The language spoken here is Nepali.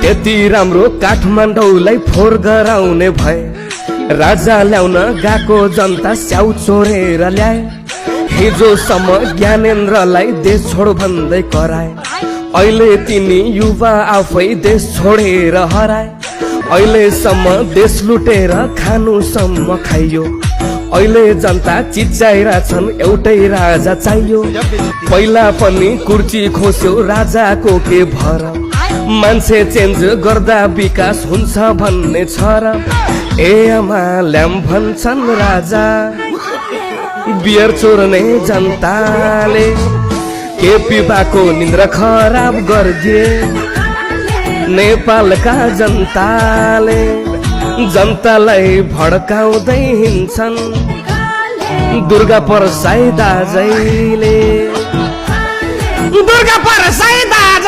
यति राम्रो काठमाडौँलाई फोहोर गराउने भए राजा ल्याउन गएको जनता स्याउ चोरेर ल्याए हिजोसम्म ज्ञानेन्द्रलाई देश छोड भन्दै कराए अहिले तिनी युवा आफै देश छोडेर हराए अहिलेसम्म देश लुटेर खानुसम्म खाइयो अहिले जनता चिच्याइरहेछन् एउटै राजा चाहियो पहिला पनि कुर्ची खोस्यो राजाको के भर मान्छे चेन्ज गर्दा विकास हुन्छ भन्ने छ र ए आमा ल्याम भन्छन् राजा बियर चोर्ने जनताले केपी बाको निन्द्रा खराब गरिदिए नेपालका जनताले जनतालाई भड्काउँदै हिँड्छन् दुर्गा परसाई दाजैले दुर्गा परसाई दाजैले